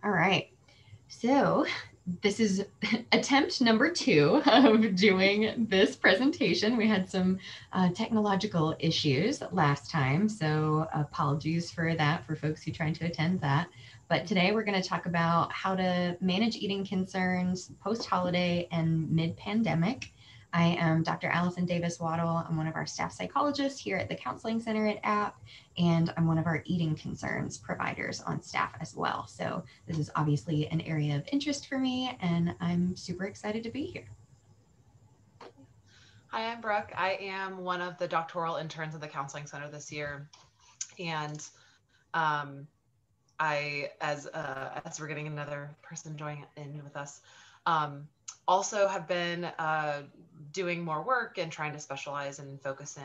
All right. So this is attempt number 2 of doing this presentation. We had some technological issues last time, so apologies for that for folks who tried to attend that. But today we're going to talk about how to manage eating concerns post-holiday and mid-pandemic. I am Dr. Allison Davis Waddle. I'm one of our staff psychologists here at the Counseling Center at APP, and I'm one of our eating concerns providers on staff as well. So this is obviously an area of interest for me, and I'm super excited to be here. Hi, I'm Brooke. I am one of the doctoral interns at the Counseling Center this year, and as we're getting another person joining in with us, also have been doing more work and trying to specialize and focus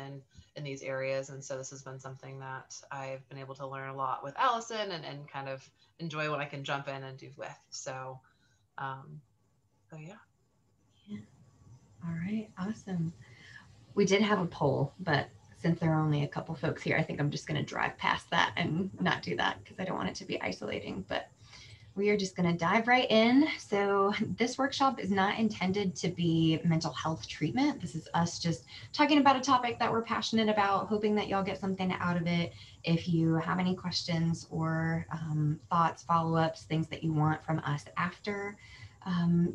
in these areas. And so this has been something that I've been able to learn a lot with Allison and kind of enjoy what I can jump in and do with. So yeah. Yeah. All right, awesome. We did have a poll, but since there are only a couple folks here, I think I'm just going to drive past that and not do that because I don't want it to be isolating. But we are just going to dive right in. So, this workshop is not intended to be mental health treatment. This is us just talking about a topic that we're passionate about, hoping that y'all get something out of it. If you have any questions or thoughts, follow ups, things that you want from us after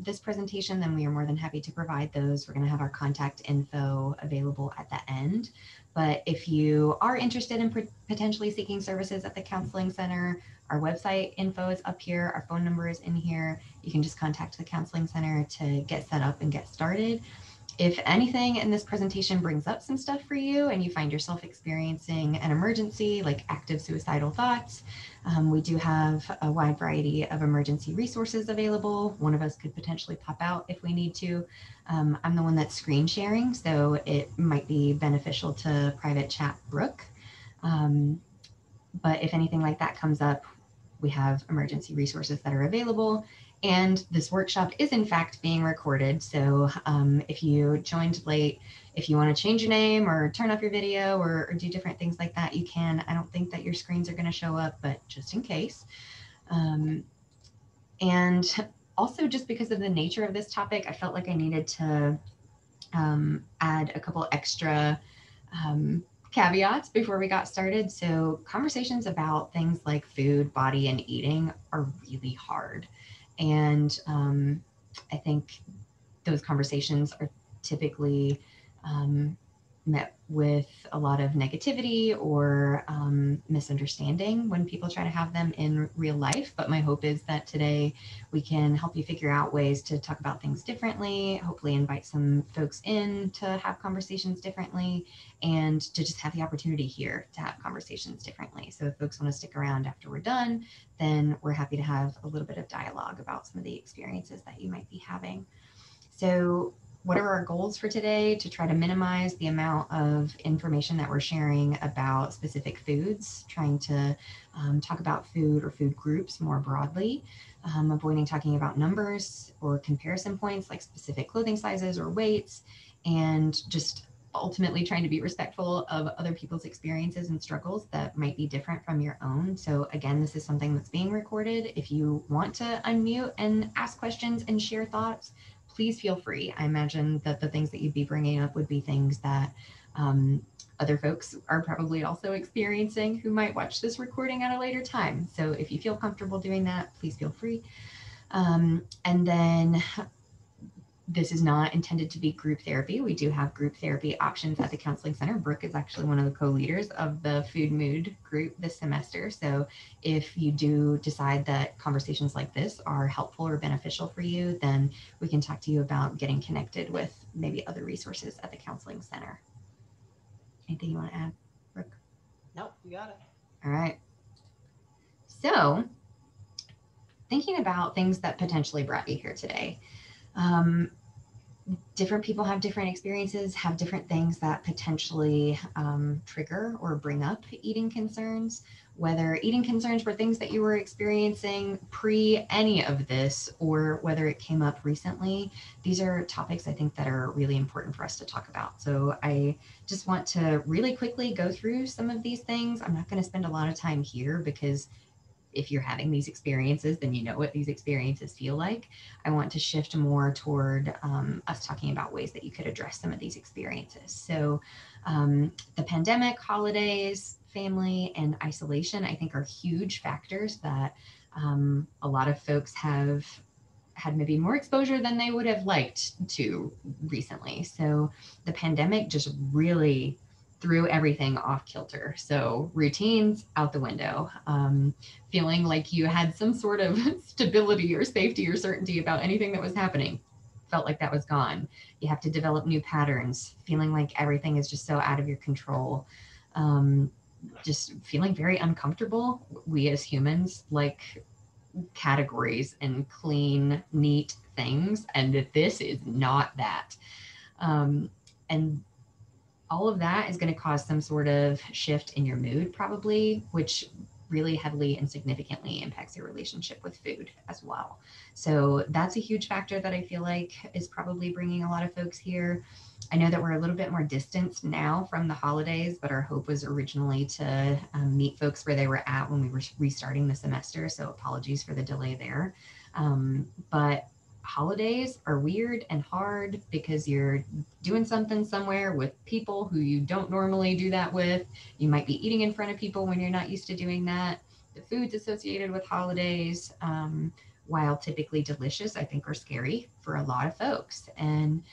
this presentation, then we are more than happy to provide those. We're going to have our contact info available at the end. But if you are interested in potentially seeking services at the Counseling Center, our website info is up here. Our phone number is in here. You can just contact the Counseling Center to get set up and get started. If anything in this presentation brings up some stuff for you and you find yourself experiencing an emergency like active suicidal thoughts, we do have a wide variety of emergency resources available. One of us could potentially pop out if we need to. I'm the one that's screen sharing, so it might be beneficial to private chat Brooke. But if anything like that comes up, we have emergency resources that are available. And this workshop is in fact being recorded. So if you joined late, if you want to change your name or turn off your video or do different things like that, you can. I don't think that your screens are going to show up, but just in case. And also, just because of the nature of this topic, I felt like I needed to add a couple extra caveats before we got started. So, conversations about things like food, body, and eating are really hard. And I think those conversations are typically met with a lot of negativity or misunderstanding when people try to have them in real life. But my hope is that today we can help you figure out ways to talk about things differently, hopefully invite some folks in to have conversations differently, and to just have the opportunity here to have conversations differently. So if folks want to stick around after we're done, then we're happy to have a little bit of dialogue about some of the experiences that you might be having. So what are our goals for today? To try to minimize the amount of information that we're sharing about specific foods, trying to talk about food or food groups more broadly, avoiding talking about numbers or comparison points like specific clothing sizes or weights, and just ultimately trying to be respectful of other people's experiences and struggles that might be different from your own. So again, this is something that's being recorded. If you want to unmute and ask questions and share thoughts, please feel free. I imagine that the things that you'd be bringing up would be things that other folks are probably also experiencing who might watch this recording at a later time. So if you feel comfortable doing that, please feel free. And then this is not intended to be group therapy. We do have group therapy options at the Counseling Center. Brooke is actually one of the co-leaders of the Food Mood group this semester. So if you do decide that conversations like this are helpful or beneficial for you, then we can talk to you about getting connected with maybe other resources at the Counseling Center. Anything you want to add, Brooke? Nope, you got it. All right. So thinking about things that potentially brought you here today. Different people have different experiences, have different things that potentially trigger or bring up eating concerns. Whether eating concerns were things that you were experiencing pre any of this or whether it came up recently, these are topics I think that are really important for us to talk about. So I just want to really quickly go through some of these things. I'm not going to spend a lot of time here because if you're having these experiences, then you know what these experiences feel like. I want to shift more toward us talking about ways that you could address some of these experiences. So, the pandemic, holidays, family, and isolation, I think, are huge factors that a lot of folks have had maybe more exposure than they would have liked to recently. So the pandemic just really threw everything off kilter. So routines out the window. Feeling like you had some sort of stability or safety or certainty about anything that was happening felt like that was gone. You have to develop new patterns, feeling like everything is just so out of your control. Just feeling very uncomfortable. We as humans like categories and clean, neat things, and this is not that. And all of that is going to cause some sort of shift in your mood, probably, which really heavily and significantly impacts your relationship with food as well. So that's a huge factor that I feel like is probably bringing a lot of folks here. I know that we're a little bit more distanced now from the holidays, but our hope was originally to meet folks where they were at when we were restarting the semester. So apologies for the delay there. But holidays are weird and hard because you're doing something somewhere with people who you don't normally do that with. You might be eating in front of people when you're not used to doing that. The foods associated with holidays, while typically delicious, I think are scary for a lot of folks. And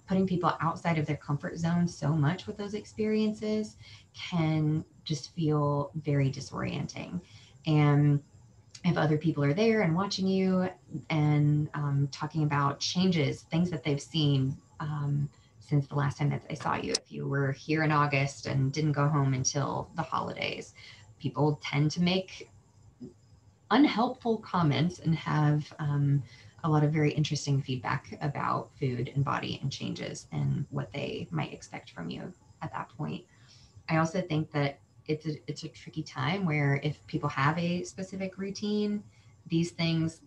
putting people outside of their comfort zone so much with those experiences can just feel very disorienting. And if other people are there and watching you and talking about changes, things that they've seen since the last time that they saw you, if you were here in August and didn't go home until the holidays, people tend to make unhelpful comments and have a lot of very interesting feedback about food and body and changes and what they might expect from you at that point. I also think that it's a tricky time where if people have a specific routine, these things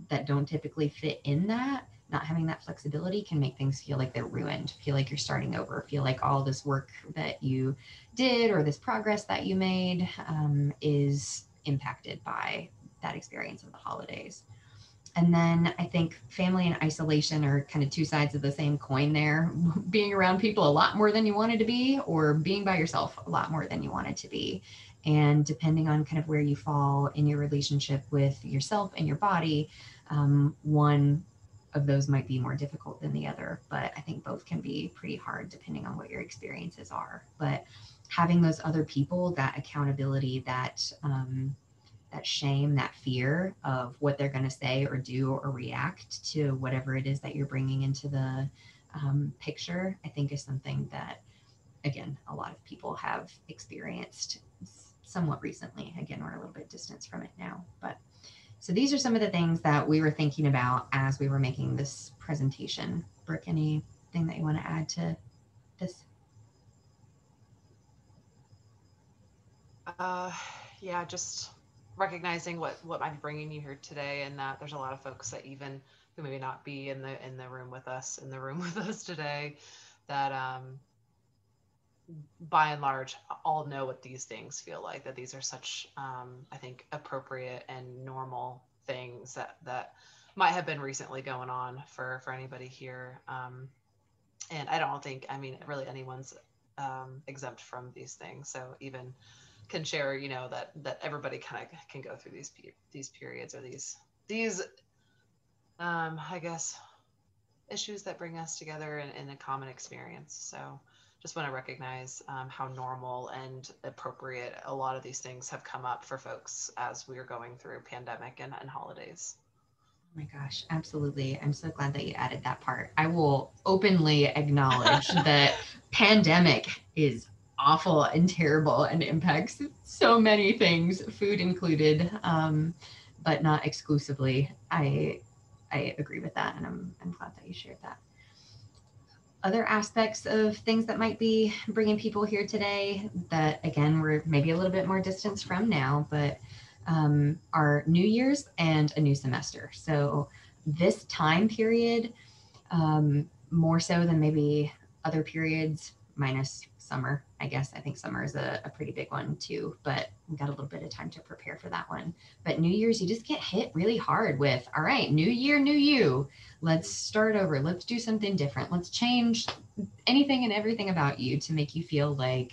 that don't typically fit in that, not having that flexibility can make things feel like they're ruined, feel like you're starting over, feel like all this work that you did or this progress that you made is impacted by that experience of the holidays. And then I think family and isolation are kind of two sides of the same coin there. Being around people a lot more than you wanted to be, or being by yourself a lot more than you wanted to be. And depending on kind of where you fall in your relationship with yourself and your body, one of those might be more difficult than the other. But I think both can be pretty hard depending on what your experiences are. But having those other people, that accountability, that shame, that fear of what they're going to say or do or react to whatever it is that you're bringing into the picture, I think is something that, again, a lot of people have experienced somewhat recently. Again, we're a little bit distanced from it now. But so these are some of the things that we were thinking about as we were making this presentation. Brooke, anything that you want to add to this? Uh, yeah, just recognizing what might be bringing you here today, and that there's a lot of folks that even who maybe not be in the room with us today, that by and large all know what these things feel like. That these are such I think appropriate and normal things that might have been recently going on for anybody here. And I don't think, I mean, really anyone's exempt from these things. So even can share, that everybody kind of can go through these periods, or these I guess issues that bring us together in a common experience. So just want to recognize how normal and appropriate a lot of these things have come up for folks as we are going through pandemic and holidays. Oh my gosh, absolutely. I'm so glad that you added that part. I will openly acknowledge that pandemic is awful and terrible and impacts so many things, food included, but not exclusively. I agree with that, and I'm glad that you shared that. Other aspects of things that might be bringing people here today that, again, we're maybe a little bit more distance from now, but are New Year's and a new semester. So this time period, more so than maybe other periods minus summer, I guess. I think summer is a pretty big one too, but we got a little bit of time to prepare for that one. But New Year's, you just get hit really hard with, all right, new year, new you. Let's start over. Let's do something different. Let's change anything and everything about you to make you feel like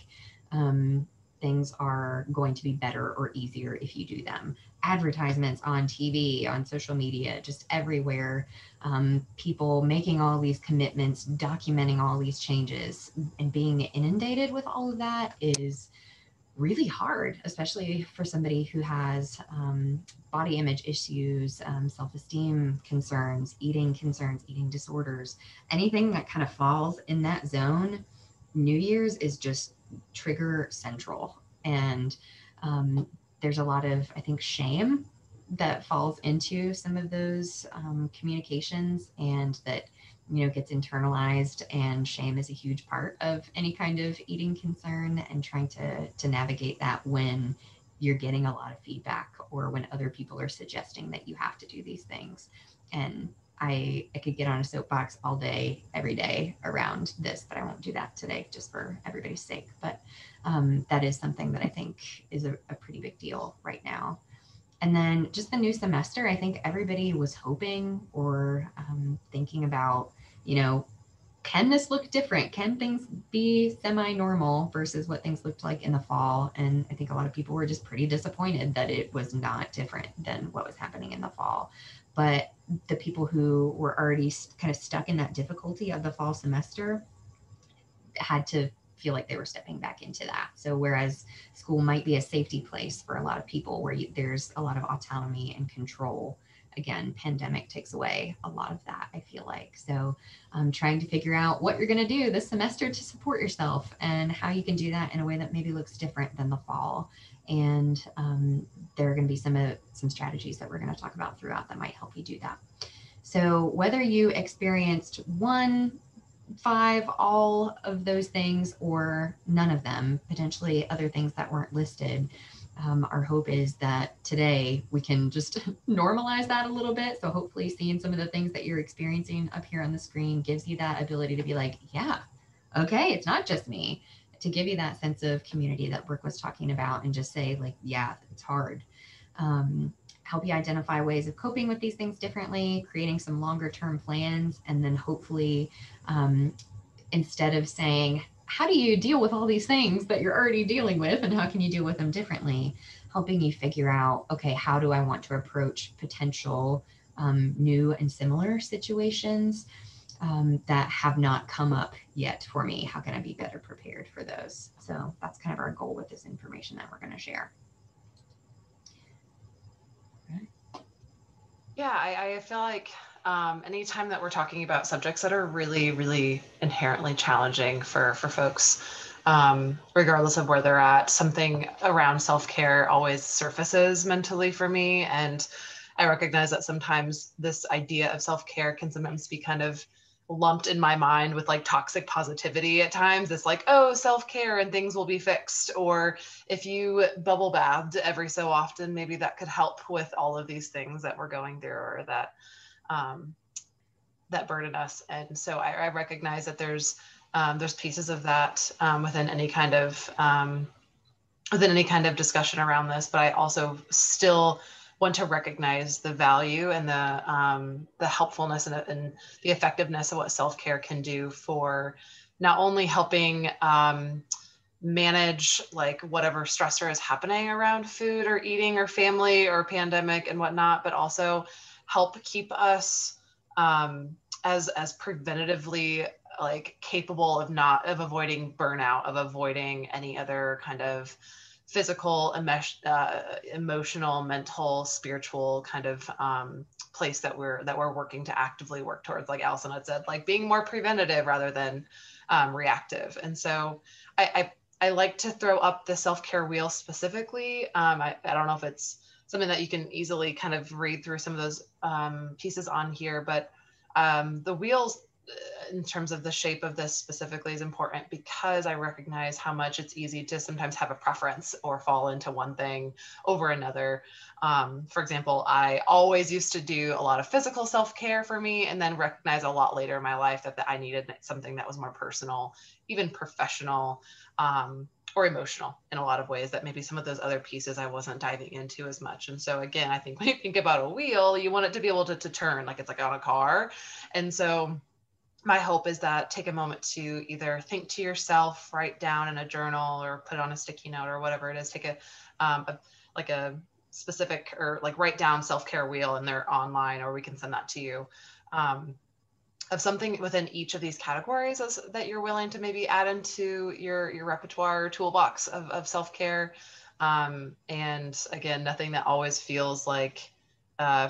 things are going to be better or easier if you do them. Advertisements on TV, on social media, just everywhere. People making all these commitments, documenting all these changes, and being inundated with all of that is really hard, especially for somebody who has body image issues, self esteem concerns, eating disorders, anything that kind of falls in that zone. New Year's is just trigger central. And there's a lot of, I think, shame that falls into some of those communications, and that gets internalized. And shame is a huge part of any kind of eating concern, and trying to navigate that when you're getting a lot of feedback, or when other people are suggesting that you have to do these things. And I could get on a soapbox all day, every day around this, but I won't do that today just for everybody's sake. But that is something that I think is a pretty big deal right now. And then just the new semester, I think everybody was hoping, or thinking about, can this look different? Can things be semi-normal versus what things looked like in the fall? And I think a lot of people were just pretty disappointed that it was not different than what was happening in the fall. But the people who were already kind of stuck in that difficulty of the fall semester had to feel like they were stepping back into that. So whereas school might be a safety place for a lot of people, where there's a lot of autonomy and control, again, pandemic takes away a lot of that, I feel like. So trying to figure out what you're going to do this semester to support yourself, and how you can do that in a way that maybe looks different than the fall. And there are going to be some strategies that we're going to talk about throughout that might help you do that. So whether you experienced 1, 5, all of those things, or none of them, potentially other things that weren't listed, our hope is that today we can just normalize that a little bit. So hopefully seeing some of the things that you're experiencing up here on the screen gives you that ability to be like, yeah, okay, it's not just me, to give you that sense of community that Brooke was talking about, and just say like, yeah, it's hard. Help you identify ways of coping with these things differently, creating some longer term plans, and then hopefully instead of saying, how do you deal with all these things that you're already dealing with, and how can you deal with them differently, helping you figure out, okay, how do I want to approach potential new and similar situations that have not come up yet for me? How can I be better prepared for those? So that's kind of our goal with this information that we're going to share. Yeah, I feel like anytime that we're talking about subjects that are really, really inherently challenging for folks, regardless of where they're at, something around self-care always surfaces mentally for me. And I recognize that sometimes this idea of self-care can sometimes be kind of lumped in my mind with like toxic positivity at times. It's like, oh, self-care and things will be fixed. Or if you bubble bathed every so often, maybe that could help with all of these things that we're going through, or that burden us. And so I recognize that there's pieces of that within any kind of discussion around this, but I also still want to recognize the value and the helpfulness and the effectiveness of what self-care can do for not only helping manage like whatever stressor is happening around food or eating or family or pandemic and whatnot, but also help keep us as preventatively like capable of avoiding burnout, of avoiding any other kind of physical, emotional, mental, spiritual kind of place that we're working to actively work towards. Like Allison had said, like being more preventative rather than reactive. And so I like to throw up the self-care wheel specifically. I don't know if it's something that you can easily kind of read through some of those pieces on here, but the wheels in terms of the shape of this specifically is important because I recognize how much it's easy to sometimes have a preference or fall into one thing over another. For example, I always used to do a lot of physical self-care for me, and then recognize a lot later in my life that I needed something that was more personal, even professional, or emotional in a lot of ways, that maybe some of those other pieces I wasn't diving into as much. And so again, I think when you think about a wheel, you want it to be able to turn like it's like on a car. And so my hope is that take a moment to either think to yourself, write down in a journal or put it on a sticky note or whatever it is, take like a specific, or like write down self-care wheel, and they're online, or we can send that to you, of something within each of these categories that you're willing to maybe add into your repertoire or toolbox of self-care. And again, nothing that always feels like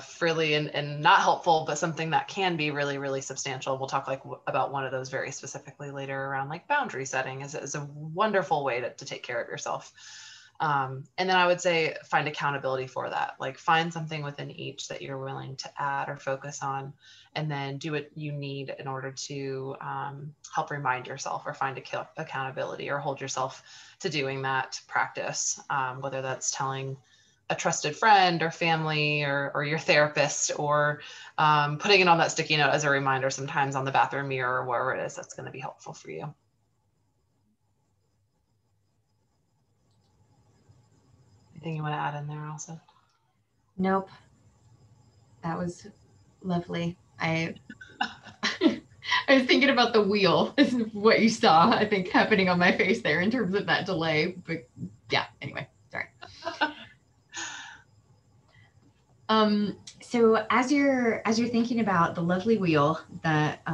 frilly and not helpful, but something that can be really, really substantial. We'll talk about one of those very specifically later, around like boundary setting is a wonderful way to take care of yourself. And then I would say find accountability for that. Like find something within each that you're willing to add or focus on, and then do what you need in order to help remind yourself or find accountability or hold yourself to doing that practice, whether that's telling a trusted friend or family or your therapist, or putting it on that sticky note as a reminder sometimes on the bathroom mirror or wherever it is that's going to be helpful for you. Anything you want to add in there, also? Nope. That was lovely. I I was thinking about the wheel, is what you saw, I think, happening on my face there in terms of that delay. But yeah, anyway, sorry. So as you're thinking about the lovely wheel that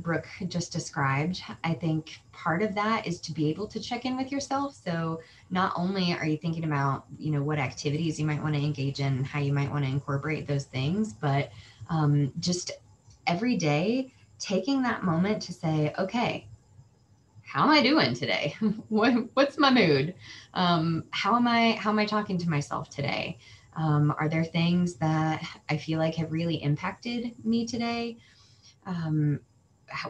Brooke just described, I think part of that is to be able to check in with yourself. So not only are you thinking about, what activities you might want to engage in, how you might want to incorporate those things, but just every day taking that moment to say, okay, how am I doing today? What's my mood? How am I talking to myself today? Are there things that I feel like have really impacted me today?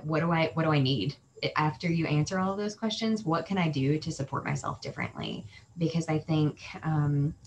What do I need? After you answer all of those questions, what can I do to support myself differently? Because I think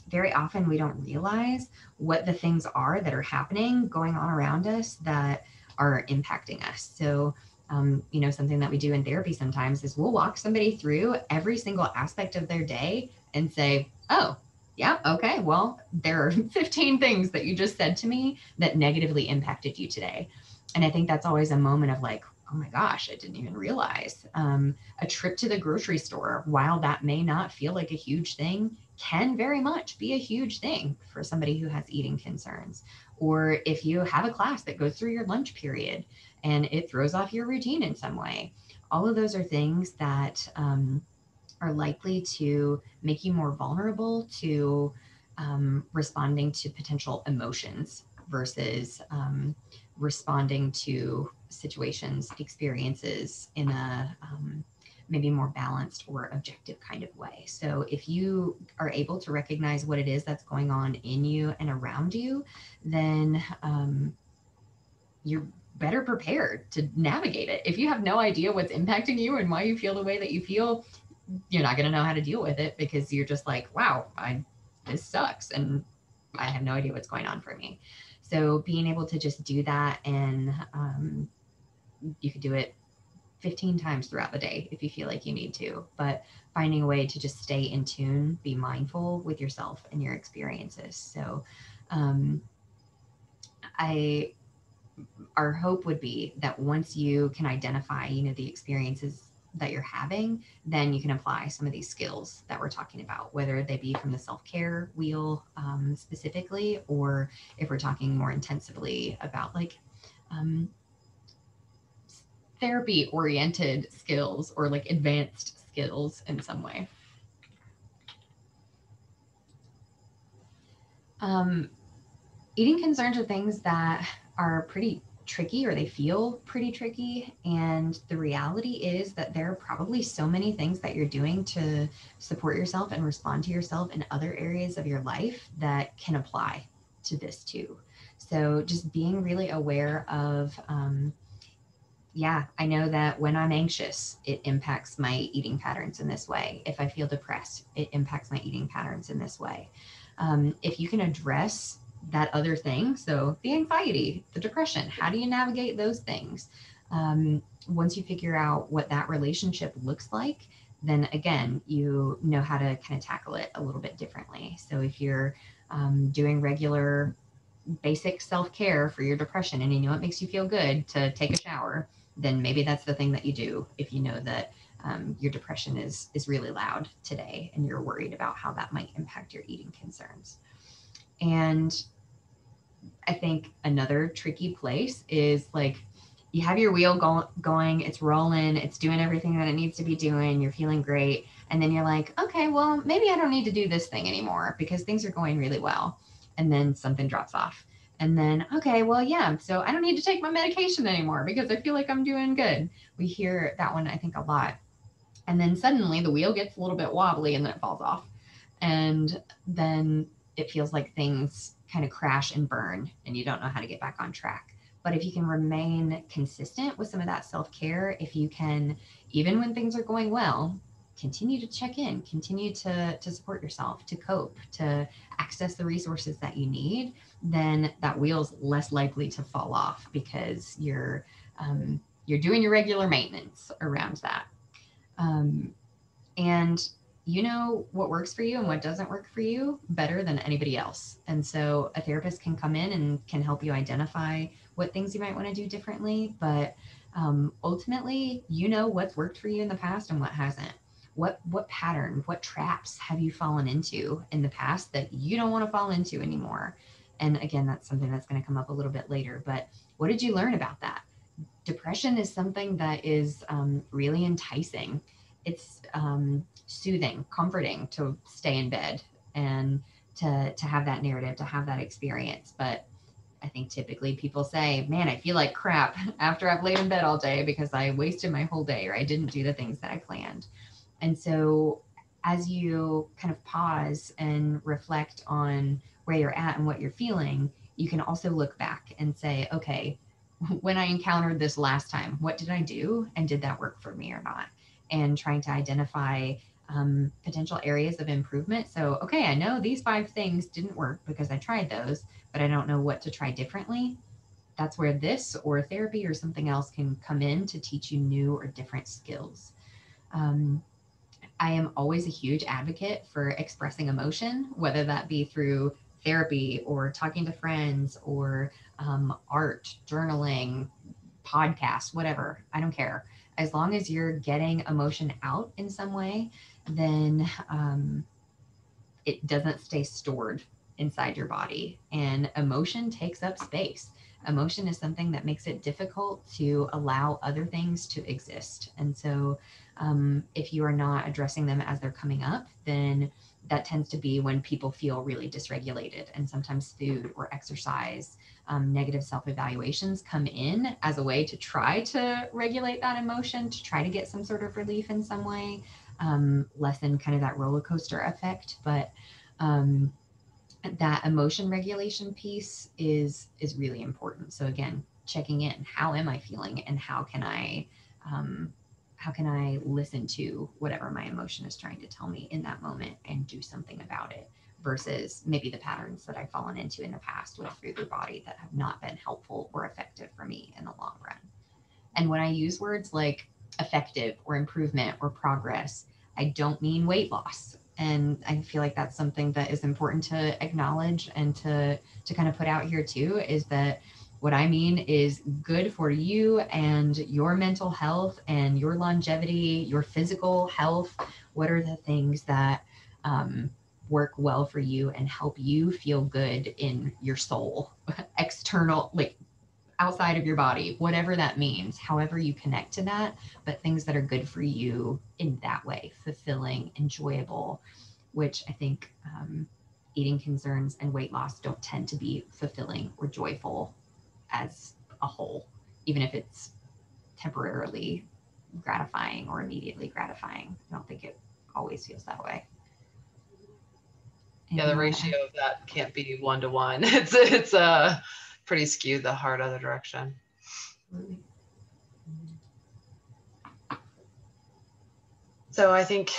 very often we don't realize what the things are that are happening, going on around us, that are impacting us. So something that we do in therapy sometimes is we'll walk somebody through every single aspect of their day and say, oh, yeah, okay, well, there are 15 things that you just said to me that negatively impacted you today. And I think that's always a moment of like, oh my gosh, I didn't even realize. A trip to the grocery store, while that may not feel like a huge thing, can very much be a huge thing for somebody who has eating concerns. Or if you have a class that goes through your lunch period and it throws off your routine in some way, all of those are things that are likely to make you more vulnerable to responding to potential emotions versus responding to situations, experiences in a maybe more balanced or objective kind of way. So if you are able to recognize what it is that's going on in you and around you, then you're better prepared to navigate it. If you have no idea what's impacting you and why you feel the way that you feel, you're not going to know how to deal with it, because you're just like, wow, this sucks and I have no idea what's going on for me. So being able to just do that, and you could do it 15 times throughout the day if you feel like you need to, but finding a way to just stay in tune, be mindful with yourself and your experiences. So our hope would be that once you can identify, the experiences that you're having, then you can apply some of these skills that we're talking about, whether they be from the self-care wheel specifically, or if we're talking more intensively about like therapy oriented skills or like advanced skills in some way. Eating concerns are things that are pretty tricky, or they feel pretty tricky. And the reality is that there are probably so many things that you're doing to support yourself and respond to yourself in other areas of your life that can apply to this too. So just being really aware of yeah, I know that when I'm anxious, it impacts my eating patterns in this way. If I feel depressed, it impacts my eating patterns in this way. If you can address that other thing, so the anxiety, the depression, how do you navigate those things? Once you figure out what that relationship looks like, then again, you know how to kind of tackle it a little bit differently. So if you're doing regular basic self-care for your depression and you know it makes you feel good to take a shower, then maybe that's the thing that you do if you know that your depression is really loud today and you're worried about how that might impact your eating concerns. And I think another tricky place is like you have your wheel going, it's rolling, it's doing everything that it needs to be doing, you're feeling great. And then you're like, okay, well, maybe I don't need to do this thing anymore because things are going really well. And then something drops off. And then, okay, well, yeah, so I don't need to take my medication anymore because I feel like I'm doing good. We hear that one, I think, a lot. And then suddenly the wheel gets a little bit wobbly and then it falls off. And then it feels like things kind of crash and burn and you don't know how to get back on track. But if you can remain consistent with some of that self care, if you can, even when things are going well, continue to check in, continue to support yourself, to cope, to access the resources that you need, then that wheel's less likely to fall off because you're doing your regular maintenance around that. Um, and you know what works for you and what doesn't work for you better than anybody else. And so a therapist can come in and can help you identify what things you might want to do differently. But ultimately, you know what's worked for you in the past and what hasn't. What pattern, what traps have you fallen into in the past that you don't want to fall into anymore? And again, that's something that's going to come up a little bit later. But what did you learn about that? Depression is something that is really enticing. It's soothing, comforting to stay in bed and to have that narrative, to have that experience. But I think typically people say, man, I feel like crap after I've laid in bed all day because I wasted my whole day or I didn't do the things that I planned. And so as you kind of pause and reflect on where you're at and what you're feeling, you can also look back and say, okay, when I encountered this last time, what did I do? And did that work for me or not? And trying to identify potential areas of improvement. So, okay, I know these 5 things didn't work because I tried those, but I don't know what to try differently. That's where this or therapy or something else can come in to teach you new or different skills. Um, I am always a huge advocate for expressing emotion, whether that be through therapy or talking to friends or art, journaling, podcasts, whatever. I don't care. As long as you're getting emotion out in some way, then it doesn't stay stored inside your body. And emotion takes up space. Emotion is something that makes it difficult to allow other things to exist. And so, if you are not addressing them as they're coming up, then that tends to be when people feel really dysregulated. And sometimes food or exercise, negative self evaluations come in as a way to try to regulate that emotion, to try to get some sort of relief in some way, lessen kind of that roller coaster effect. But um, that emotion regulation piece is really important. So again, checking in, how am I feeling, and um, how can I listen to whatever my emotion is trying to tell me in that moment and do something about it, versus maybe the patterns that I've fallen into in the past with food or body that have not been helpful or effective for me in the long run. And when I use words like effective or improvement or progress, I don't mean weight loss. And I feel like that's something that is important to acknowledge and to kind of put out here too, is that what I mean is good for you and your mental health and your longevity, your physical health. What are the things that work well for you and help you feel good in your soul, external, like outside of your body, whatever that means, however you connect to that, but things that are good for you in that way, fulfilling, enjoyable, which I think eating concerns and weight loss don't tend to be fulfilling or joyful as a whole, even if it's temporarily gratifying or immediately gratifying. I don't think it always feels that way. Yeah, Anything the you want to add? ratio of that can't be 1 to 1. It's pretty skewed the hard other direction. Absolutely. So I think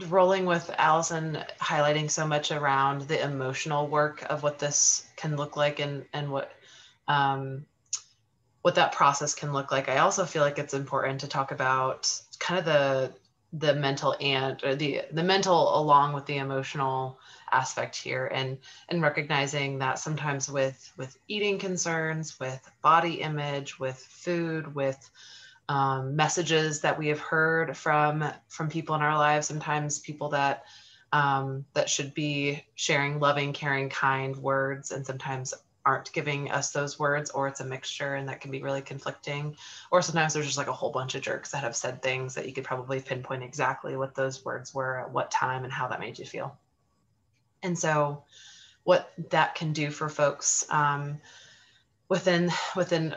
rolling with Allison highlighting so much around the emotional work of what this can look like, and what that process can look like. I also feel like it's important to talk about kind of the mental or the mental along with the emotional aspect here, and recognizing that sometimes with eating concerns, with body image, with food, with messages that we have heard from people in our lives, sometimes people that that should be sharing loving, caring, kind words, and sometimes aren't giving us those words, or it's a mixture, and that can be really conflicting. Or sometimes there's just like a whole bunch of jerks that have said things that you could probably pinpoint exactly what those words were at what time and how that made you feel. And so what that can do for folks within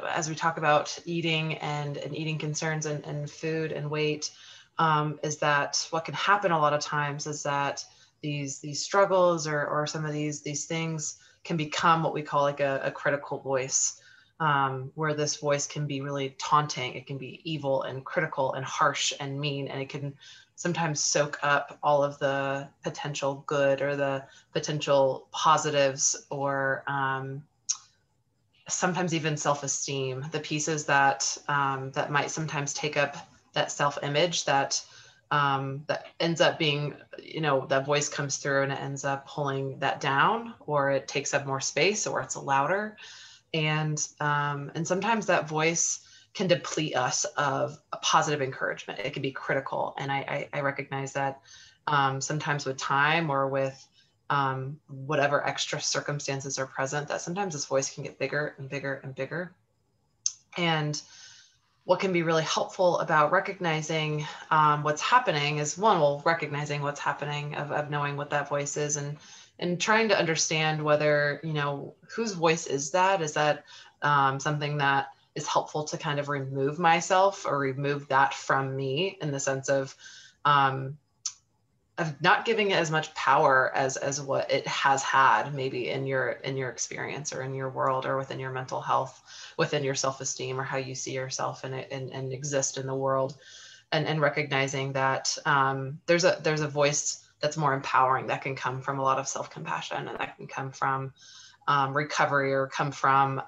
as we talk about eating and eating concerns and food and weight, is that what can happen a lot of times is that these struggles or some of these things can become what we call like a critical voice, where this voice can be really taunting. It can be evil and critical and harsh and mean, and it can sometimes soak up all of the potential good or the potential positives, or sometimes even self-esteem, the pieces that that might sometimes take up that self-image, that that ends up being, that voice comes through and it ends up pulling that down, or it takes up more space, or it's louder. And sometimes that voice can deplete us of a positive encouragement. It can be critical. And I recognize that sometimes with time, or with whatever extra circumstances are present, that sometimes this voice can get bigger and bigger and bigger. And what can be really helpful about recognizing what's happening is, one, well, recognizing what's happening, of knowing what that voice is, and trying to understand whether, whose voice is that? Is that something that is helpful to kind of remove myself or remove that from me, in the sense of not giving it as much power as what it has had maybe in your experience, or in your world, or within your mental health, within your self-esteem, or how you see yourself and exist in the world. And recognizing that there's a voice that's more empowering, that can come from a lot of self-compassion, and that can come from recovery, or come from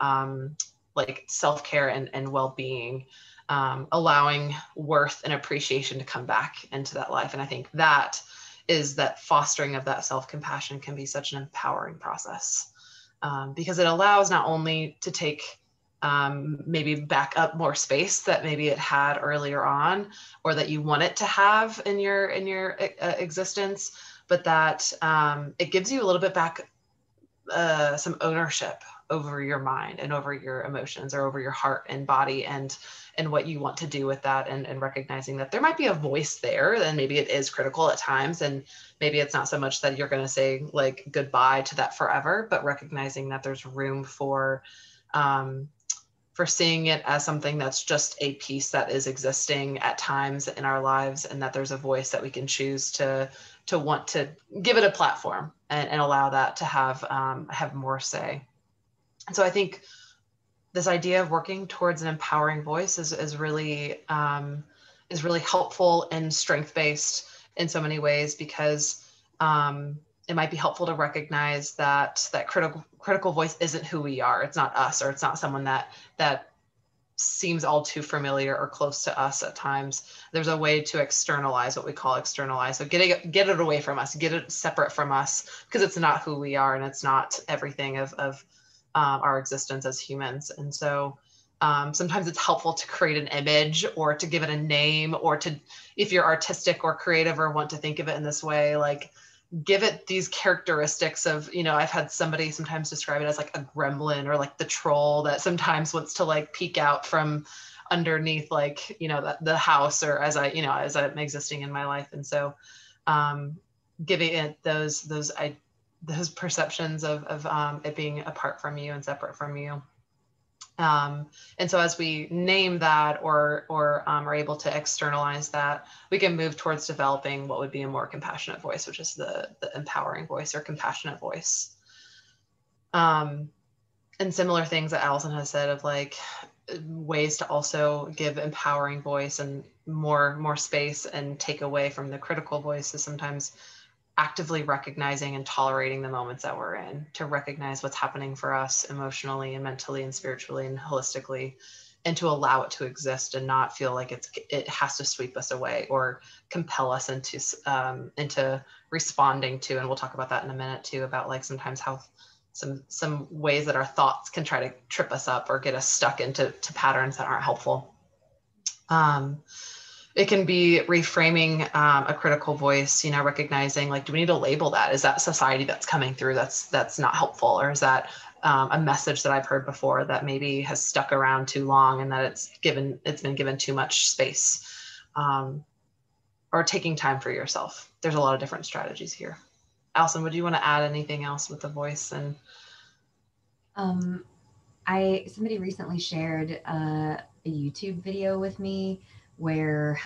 like self-care and well-being, allowing worth and appreciation to come back into that life. And I think that is that fostering of that self-compassion can be such an empowering process, because it allows not only to take maybe back up more space that maybe it had earlier on, or that you want it to have in your existence, but that it gives you a little bit back some ownership over your mind and over your emotions, or over your heart and body, and what you want to do with that, and recognizing that there might be a voice there, and maybe it is critical at times, and maybe it's not so much that you're going to say like goodbye to that forever, but recognizing that there's room for seeing it as something that's just a piece that is existing at times in our lives, and that there's a voice that we can choose to want to give it a platform, and allow that to have more say. And so I think this idea of working towards an empowering voice is really helpful and strength-based in so many ways, because it might be helpful to recognize that critical voice isn't who we are. It's not us, or it's not someone that seems all too familiar or close to us at times. There's a way to externalize, what we call externalize. So get it away from us, get it separate from us, because it's not who we are, and it's not everything of our existence as humans. And so sometimes it's helpful to create an image, or to give it a name, or to, if you're artistic or creative or want to think of it in this way, like give it these characteristics of, I've had somebody sometimes describe it as like a gremlin, or like the troll that sometimes wants to like peek out from underneath, like, the house, or as I'm existing in my life. And so giving it those perceptions of it being apart from you and separate from you. And so as we name that, or are able to externalize that, we can move towards developing what would be a more compassionate voice, which is the empowering voice, or compassionate voice. And similar things that Allison has said, of like, ways to also give empowering voice and more space and take away from the critical voice is sometimes actively recognizing and tolerating the moments that we're in, to recognize what's happening for us emotionally and mentally and spiritually and holistically, and to allow it to exist and not feel like it has to sweep us away or compel us into responding to. And we'll talk about that in a minute too, about like sometimes how some ways that our thoughts can try to trip us up or get us stuck into patterns that aren't helpful. It can be reframing a critical voice, recognizing like, do we need to label that? Is that society that's coming through that's not helpful? Or is that a message that I've heard before that maybe has stuck around too long and that it's been given too much space? Or taking time for yourself. There's a lot of different strategies here. Allison, would you want to add anything else with the voice? And somebody recently shared a YouTube video with me where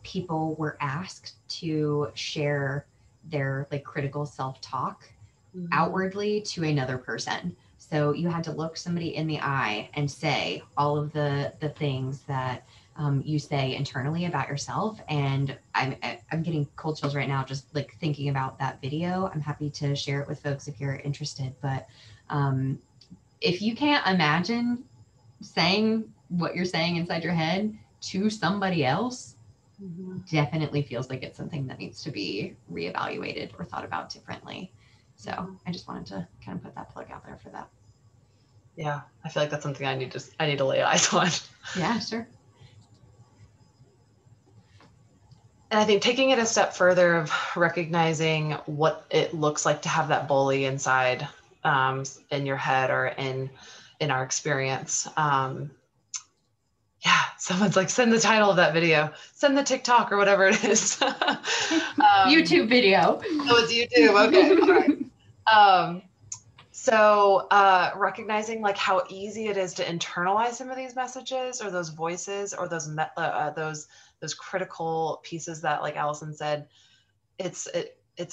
people were asked to share their like critical self-talk outwardly to another person. So you had to look somebody in the eye and say all of the things that you say internally about yourself. And I'm getting cold chills right now just like thinking about that video. I'm happy to share it with folks if you're interested. But if you can't imagine saying what you're saying inside your head to somebody else, definitely feels like it's something that needs to be reevaluated or thought about differently. So I just wanted to kind of put that plug out there for that. Yeah, I feel like that's something I need to lay eyes on. Yeah, sure. And I think taking it a step further of recognizing what it looks like to have that bully inside in your head or in our experience. Yeah, someone's like, send the title of that video, send the TikTok or whatever it is. YouTube video. Oh, it's YouTube. Okay. All right. So recognizing like how easy it is to internalize some of these messages or those voices or those critical pieces that, like Allison said, it's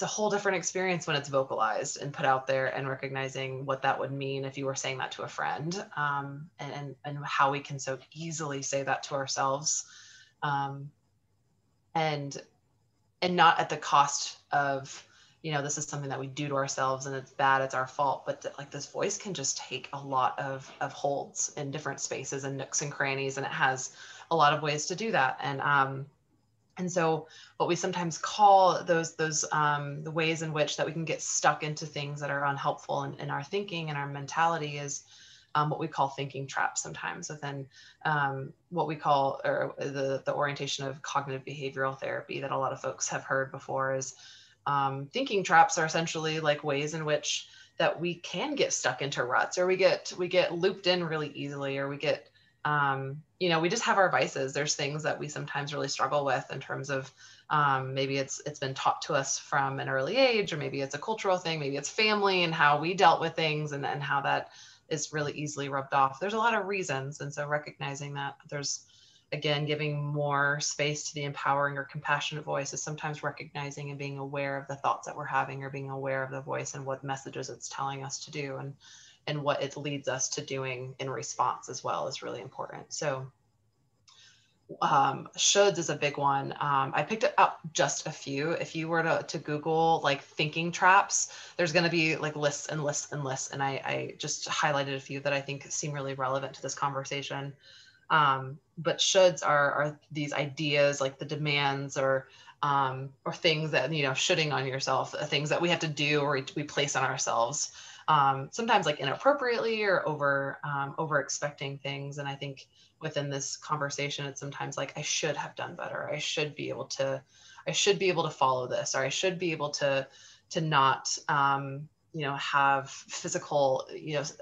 a whole different experience when it's vocalized and put out there, and recognizing what that would mean if you were saying that to a friend, and how we can so easily say that to ourselves, and not at the cost of, this is something that we do to ourselves and it's bad, it's our fault, but like this voice can just take a lot of holds in different spaces and nooks and crannies, and it has a lot of ways to do that. And so what we sometimes call the ways in which that we can get stuck into things that are unhelpful in our thinking and our mentality is what we call thinking traps sometimes within what we call, or the orientation of cognitive behavioral therapy that a lot of folks have heard before is thinking traps are essentially like ways in which that we can get stuck into ruts, or we get looped in really easily, or we get we just have our vices. There's things that we sometimes really struggle with in terms of maybe it's been taught to us from an early age, or maybe it's a cultural thing, maybe it's family and how we dealt with things, and how that is really easily rubbed off. There's a lot of reasons. And so recognizing that there's, again, giving more space to the empowering or compassionate voice is sometimes recognizing and being aware of the thoughts that we're having, or being aware of the voice and what messages it's telling us to do, and what it leads us to doing in response as well is really important. So shoulds is a big one. I picked up just a few. If you were to Google like thinking traps, there's going to be like lists and lists and lists. And I just highlighted a few that I think seem really relevant to this conversation. But shoulds are these ideas, like the demands or things that, shoulding on yourself, things that we have to do or we place on ourselves. Sometimes like inappropriately or over expecting things. And I think within this conversation, it's sometimes like, I should have done better. I should be able to follow this, or I should be able to not, have physical,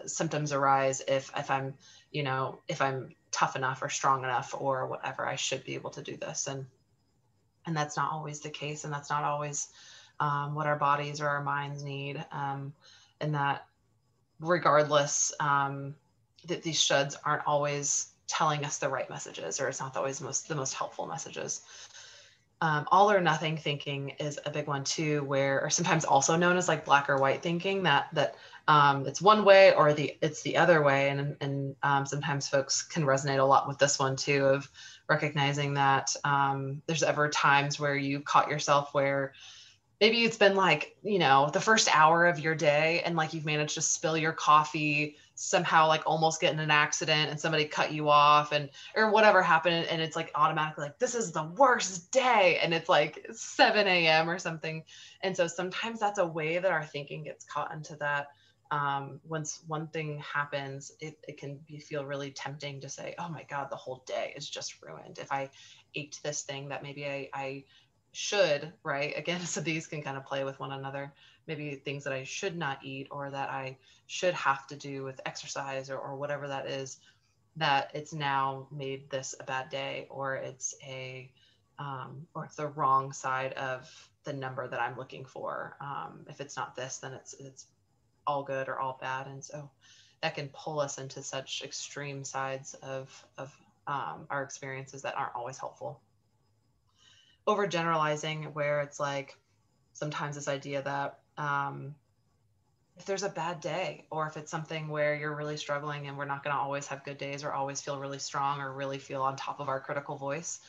symptoms arise if I'm, if I'm tough enough or strong enough or whatever. I should be able to do this. And that's not always the case. And that's not always what our bodies or our minds need. And that regardless, that these shoulds aren't always telling us the right messages, or it's not always the most helpful messages. All or nothing thinking is a big one too, where, or sometimes also known as like black or white thinking, that it's one way or it's the other way. And sometimes folks can resonate a lot with this one too, of recognizing that there's ever times where you caught yourself where maybe it's been like, the first hour of your day and like you've managed to spill your coffee, somehow like almost get in an accident and somebody cut you off or whatever happened. And it's like automatically like, this is the worst day. And it's like 7 a.m. or something. And so sometimes that's a way that our thinking gets caught into that. Once one thing happens, it can feel really tempting to say, oh my God, the whole day is just ruined. If I ate this thing that maybe I should, right? Again, so these can kind of play with one another. Maybe things that I should not eat or that I should have to do with exercise or whatever that is, that it's now made this a bad day, or it's or it's the wrong side of the number that I'm looking for. If it's not this, then it's all good or all bad. And so that can pull us into such extreme sides of our experiences that aren't always helpful. Overgeneralizing, where it's like sometimes this idea that if there's a bad day, or if it's something where you're really struggling, and we're not going to always have good days or always feel really strong or really feel on top of our critical voice,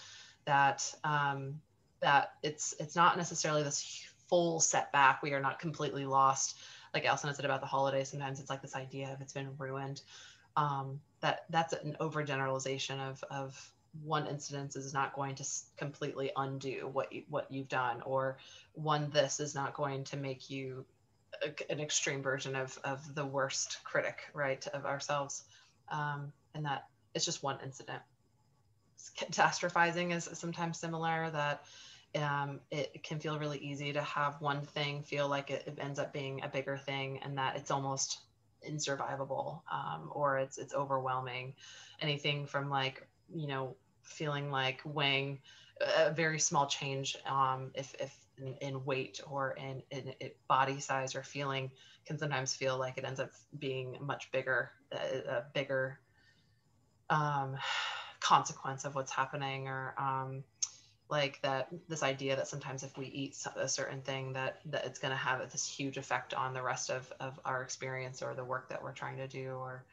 that that it's not necessarily this full setback. We are not completely lost. Like Allison said about the holidays, sometimes it's like this idea of it's been ruined. That's an overgeneralization of one incidence is not going to completely undo what you've done, or one this is not going to make you an extreme version of the worst critic, right, of ourselves. And that it's just one incident. Catastrophizing is sometimes similar, that it can feel really easy to have one thing feel like it ends up being a bigger thing, and that it's almost insurvivable, or it's overwhelming. Anything from like, feeling like weighing a very small change, if in weight or in body size or feeling, can sometimes feel like it ends up being much bigger, a bigger consequence of what's happening, or like that this idea that sometimes if we eat a certain thing that it's going to have this huge effect on the rest of our experience or the work that we're trying to do, or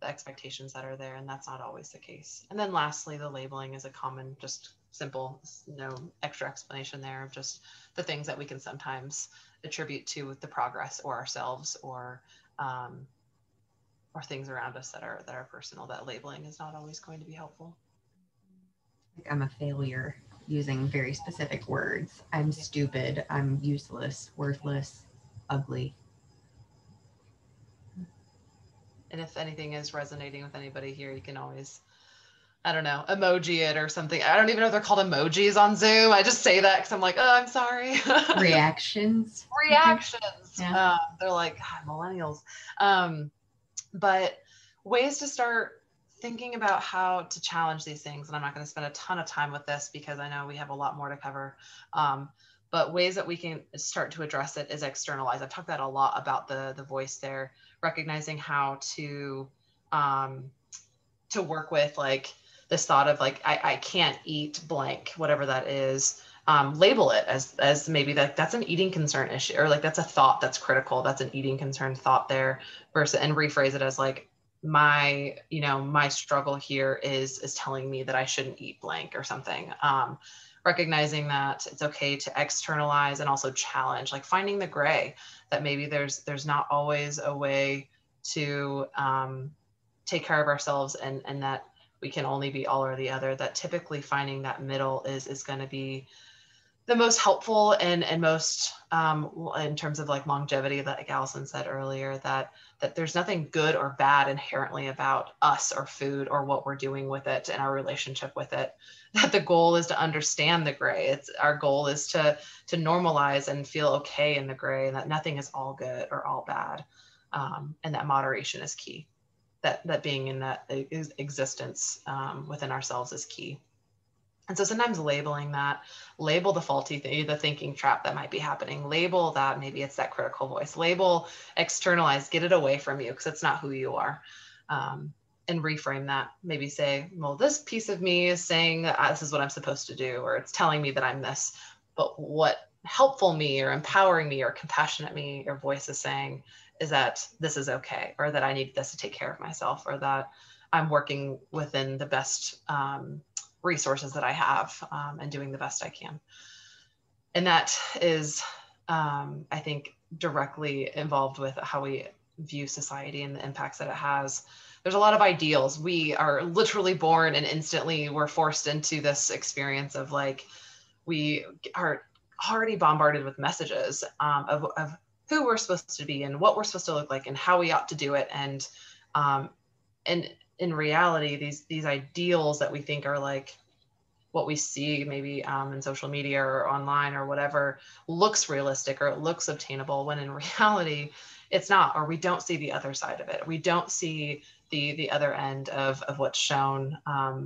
the expectations that are there, and that's not always the case. And then lastly, the labeling is a common, just simple, no extra explanation there, of just the things that we can sometimes attribute to the progress or ourselves, or things around us that are personal. That labeling is not always going to be helpful. Like I'm a failure, using very specific words. I'm stupid. I'm useless, worthless, ugly. And if anything is resonating with anybody here, you can always, I don't know, emoji it or something. I don't even know if they're called emojis on Zoom. I just say that because I'm like, oh, I'm sorry. Reactions. Reactions. Yeah. They're like, millennials. But ways to start thinking about how to challenge these things. And I'm not going to spend a ton of time with this because I know we have a lot more to cover. But ways that we can start to address it is externalize. I've talked that a lot about the voice there, recognizing how to work with like this thought of like, I can't eat blank, whatever that is. Label it as maybe that's an eating concern issue, or like that's a thought that's critical. That's an eating concern thought there, versus, and rephrase it as like, my struggle here is telling me that I shouldn't eat blank or something. Recognizing that it's okay to externalize and also challenge, like finding the gray, that maybe there's not always a way to take care of ourselves, and that we can only be all or the other, that typically finding that middle is going to be the most helpful and most in terms of like longevity, like Allison said earlier, that there's nothing good or bad inherently about us or food or what we're doing with it and our relationship with it. That the goal is to understand the gray. It's our goal is to normalize and feel okay in the gray, and that nothing is all good or all bad, and that moderation is key. That being in that existence within ourselves is key. And so sometimes labeling that, label the faulty thing, the thinking trap that might be happening, label that maybe it's that critical voice, label, externalize, get it away from you because it's not who you are. and reframe that. Maybe say, well, this piece of me is saying this is what I'm supposed to do, or it's telling me that I'm this. But what helpful me or empowering me or compassionate me or voice is saying is that this is okay, or that I need this to take care of myself, or that I'm working within the best resources that I have, and doing the best I can. And that is, I think, directly involved with how we view society and the impacts that it has. There's a lot of ideals. We are literally born and instantly we're forced into this experience of like, we are already bombarded with messages of who we're supposed to be and what we're supposed to look like and how we ought to do it. And in reality, these ideals that we think are like what we see maybe in social media or online or whatever looks realistic or it looks obtainable, when in reality it's not, or we don't see the other side of it. We don't see the other end of what's shown,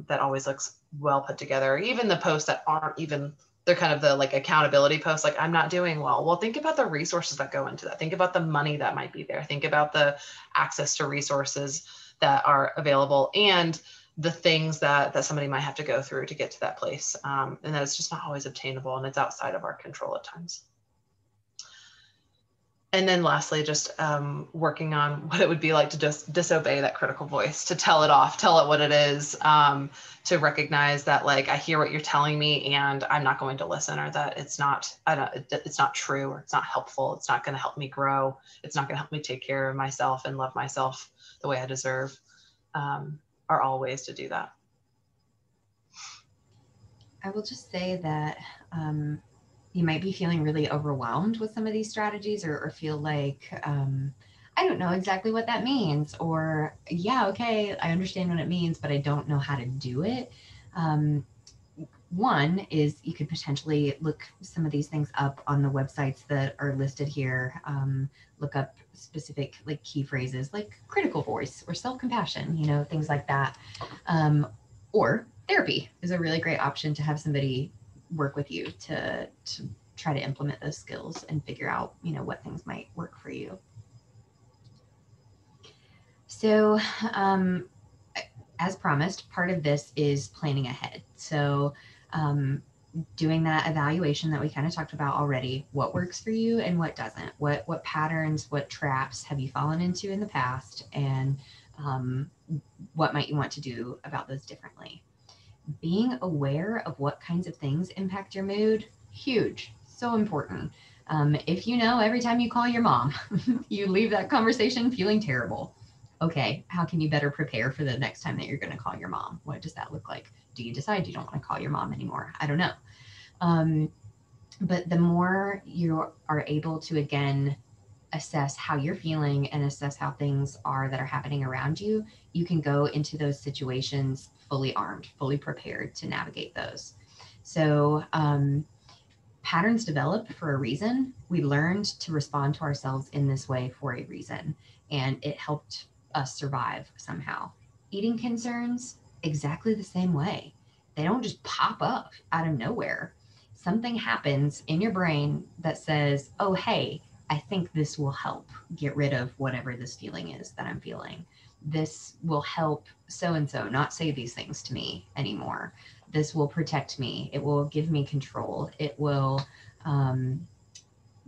that always looks well put together. Even the posts that aren't even, they're kind of the like accountability posts, like I'm not doing well, think about the resources that go into that. Think about the money that might be there. Think about the access to resources that are available, and the things that somebody might have to go through to get to that place, and that it's just not always obtainable, and it's outside of our control at times. And then lastly, just working on what it would be like to just disobey that critical voice, to tell it off, tell it what it is, to recognize that like I hear what you're telling me and I'm not going to listen, or that it's not true, or it's not helpful, it's not going to help me grow, it's not going to help me take care of myself and love myself the way I deserve, are all ways to do that. I will just say that you might be feeling really overwhelmed with some of these strategies, or feel like, I don't know exactly what that means, or yeah, okay, I understand what it means, but I don't know how to do it. Um, One is you could potentially look some of these things up on the websites that are listed here. Look up specific like key phrases like critical voice or self-compassion, things like that. Or therapy is a really great option to have somebody work with you to try to implement those skills and figure out, what things might work for you. So, as promised, part of this is planning ahead. So, doing that evaluation that we kind of talked about already, what works for you and what doesn't, what patterns, what traps have you fallen into in the past, and what might you want to do about those differently. Being aware of what kinds of things impact your mood, huge, so important. If you know every time you call your mom, you leave that conversation feeling terrible. Okay, how can you better prepare for the next time that you're going to call your mom? What does that look like? Do you decide you don't want to call your mom anymore? I don't know. But the more you are able to, again, assess how you're feeling and assess how things are that are happening around you, you can go into those situations fully armed, fully prepared to navigate those. So, patterns develop for a reason. We learned to respond to ourselves in this way for a reason, and it helped us survive somehow. Eating concerns, exactly the same way. They don't just pop up out of nowhere. Something happens in your brain that says, oh, hey, I think this will help get rid of whatever this feeling is that I'm feeling. This will help so and so not say these things to me anymore. This will protect me. It will give me control. It will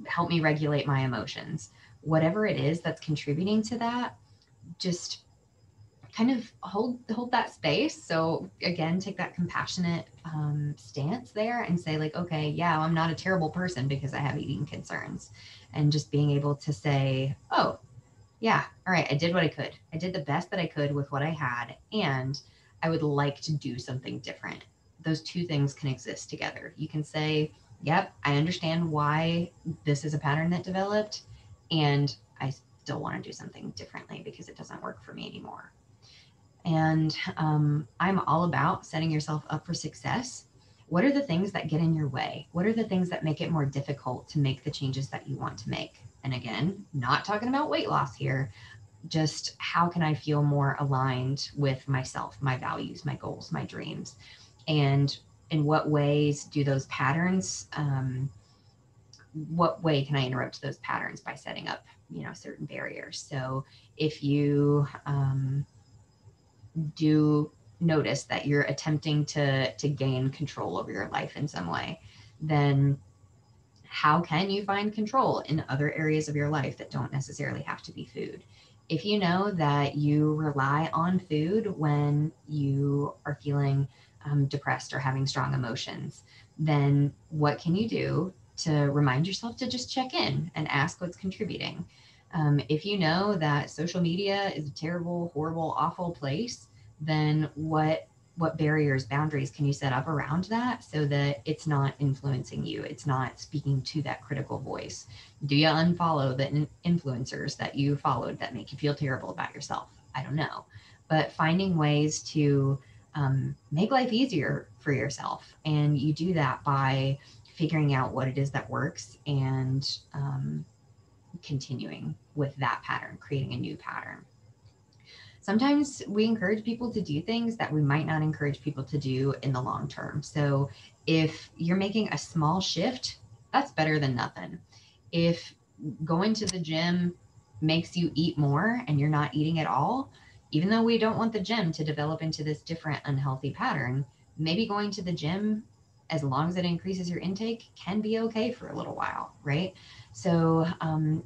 help me regulate my emotions. Whatever it is that's contributing to that, just kind of hold that space. So again, take that compassionate stance there and say like, okay, yeah, I'm not a terrible person because I have eating concerns, and just being able to say, oh yeah, all right, I did what I could. I did the best that I could with what I had, and I would like to do something different. Those two things can exist together. You can say, yep, I understand why this is a pattern that developed, and I still want to do something differently because it doesn't work for me anymore. And I'm all about setting yourself up for success. What are the things that get in your way? What are the things that make it more difficult to make the changes that you want to make? And again, not talking about weight loss here, just how can I feel more aligned with myself, my values, my goals, my dreams? And in what ways do those patterns, what way can I interrupt those patterns by setting up, certain barriers? So if you, do notice that you're attempting to gain control over your life in some way, then how can you find control in other areas of your life that don't necessarily have to be food? If you know that you rely on food when you are feeling depressed or having strong emotions, then what can you do to remind yourself to just check in and ask what's contributing? If you know that social media is a terrible, horrible, awful place, then what barriers, boundaries can you set up around that so that it's not influencing you? It's not speaking to that critical voice. Do you unfollow the influencers that you followed that make you feel terrible about yourself? I don't know. But finding ways to make life easier for yourself. And you do that by figuring out what it is that works and continuing with that pattern, creating a new pattern. Sometimes we encourage people to do things that we might not encourage people to do in the long term. So if you're making a small shift, that's better than nothing. If going to the gym makes you eat more and you're not eating at all, even though we don't want the gym to develop into this different unhealthy pattern, maybe going to the gym, as long as it increases your intake, can be okay for a little while, right? So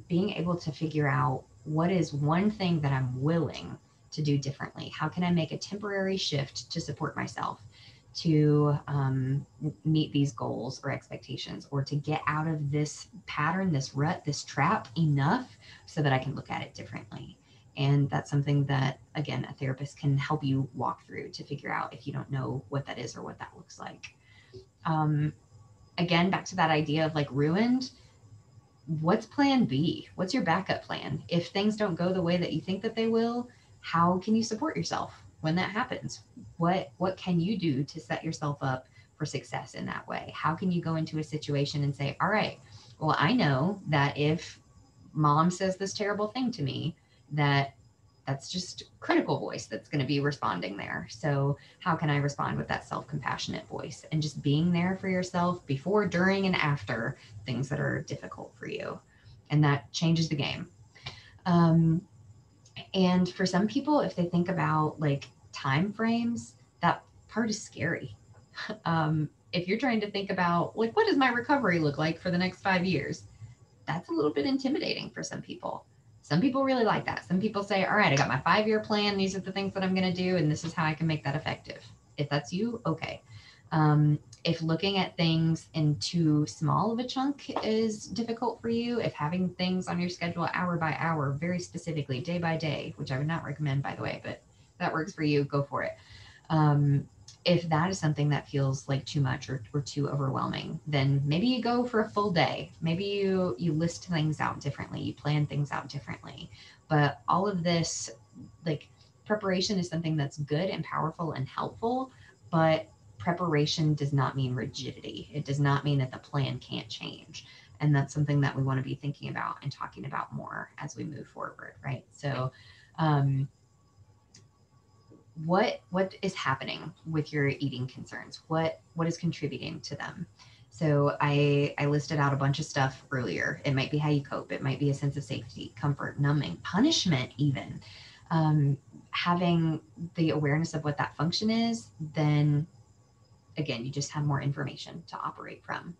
being able to figure out what is one thing that I'm willing to do differently? How can I make a temporary shift to support myself, to meet these goals or expectations, or to get out of this pattern, this rut, this trap enough so that I can look at it differently? And that's something that, again, a therapist can help you walk through to figure out if you don't know what that is or what that looks like. Um, Again, back to that idea of like ruined, what's plan B? What's your backup plan? If things don't go the way that you think that they will, how can you support yourself when that happens? What can you do to set yourself up for success in that way? How can you go into a situation and say, "All right, well, I know that if mom says this terrible thing to me, that that's just critical voice that's going to be responding there. So how can I respond with that self-compassionate voice and just being there for yourself before, during, and after things that are difficult for you?" And that changes the game. Um, and for some people, if they think about like time frames, that part is scary. If you're trying to think about like, what does my recovery look like for the next 5 years? That's a little bit intimidating for some people. Some people really like that. Some people say, all right, I got my 5 year plan. These are the things that I'm going to do, and this is how I can make that effective. If that's you, okay. If looking at things in too small of a chunk is difficult for you, if having things on your schedule hour by hour, very specifically, day by day, which I would not recommend, by the way, but if that works for you, go for it. Um, if that is something that feels like too much or too overwhelming, then maybe you go for a full day. Maybe you list things out differently, you plan things out differently. But all of this, like, preparation is something that's good and powerful and helpful, but preparation does not mean rigidity. It does not mean that the plan can't change. And that's something that we want to be thinking about and talking about more as we move forward, right? So um, what is happening with your eating concerns? What is contributing to them? So I listed out a bunch of stuff earlier. It might be how you cope. It might be a sense of safety, comfort, numbing, punishment, even. Having the awareness of what that function is, then again, you just have more information to operate from.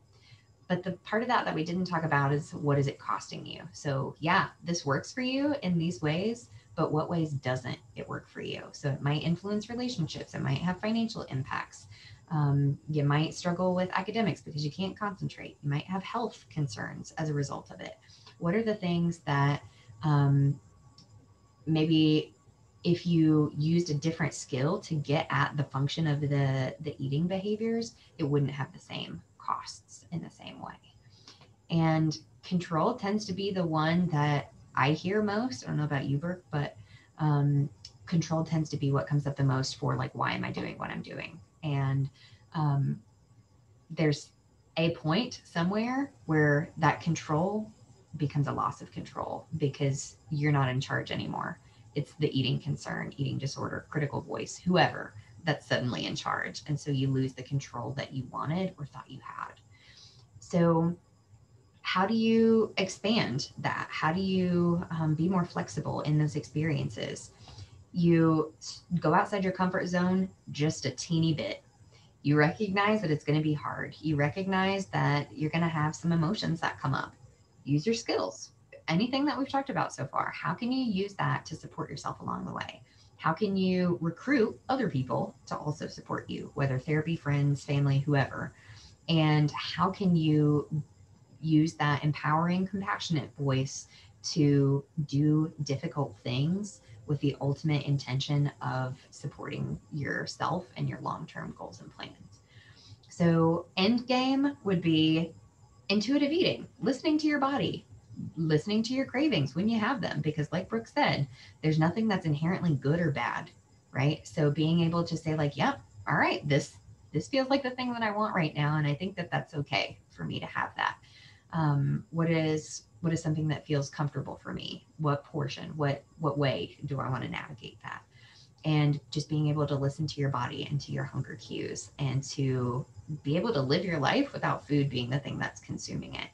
But the part of that we didn't talk about is, what is it costing you? So yeah, this works for you in these ways, but what ways doesn't it work for you? So it might influence relationships. It might have financial impacts. You might struggle with academics because you can't concentrate. You might have health concerns as a result of it. What are the things that um, maybe if you used a different skill to get at the function of the eating behaviors, it wouldn't have the same costs in the same way. And control tends to be the one that I hear most. I don't know about you, Burke, but um, control tends to be what comes up the most for like, why am I doing what I'm doing? And um, there's a point somewhere where that control becomes a loss of control because you're not in charge anymore. It's the eating concern, eating disorder, critical voice, whoever that's suddenly in charge. And so you lose the control that you wanted or thought you had. So how do you expand that? How do you be more flexible in those experiences? You go outside your comfort zone just a teeny bit. You recognize that it's going to be hard. You recognize that you're going to have some emotions that come up. Use your skills. Anything that we've talked about so far, how can you use that to support yourself along the way? How can you recruit other people to also support you, whether therapy, friends, family, whoever? And how can you use that empowering, compassionate voice to do difficult things with the ultimate intention of supporting yourself and your long term goals and plans? So, end game would be intuitive eating, listening to your body, listening to your cravings when you have them, because, like Brooke said, there's nothing that's inherently good or bad, right? So, being able to say, like, yep, all right, this feels like the thing that I want right now, and I think that that's okay for me to have that. What is something that feels comfortable for me? What portion? What way do I want to navigate that? And just being able to listen to your body and to your hunger cues, and to be able to live your life without food being the thing that's consuming it.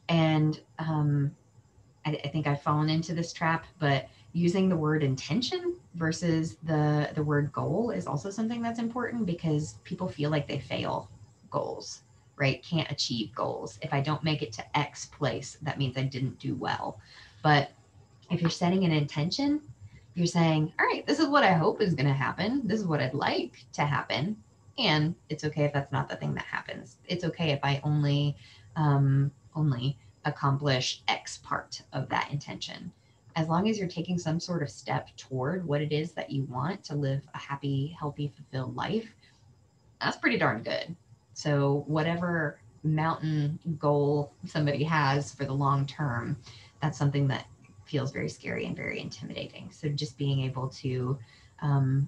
And I think I've fallen into this trap, but using the word intention versus the word goal is also something that's important, because people feel like they fail goals, right? Can't achieve goals. If I don't make it to X place, that means I didn't do well. But if you're setting an intention, you're saying, all right, this is what I hope is going to happen. This is what I'd like to happen. And it's okay if that's not the thing that happens. It's okay if I only accomplish X part of that intention. As long as you're taking some sort of step toward what it is that you want to live a happy, healthy, fulfilled life, that's pretty darn good. So, whatever mountain goal somebody has for the long term, that's something that feels very scary and very intimidating. So, just being able to um,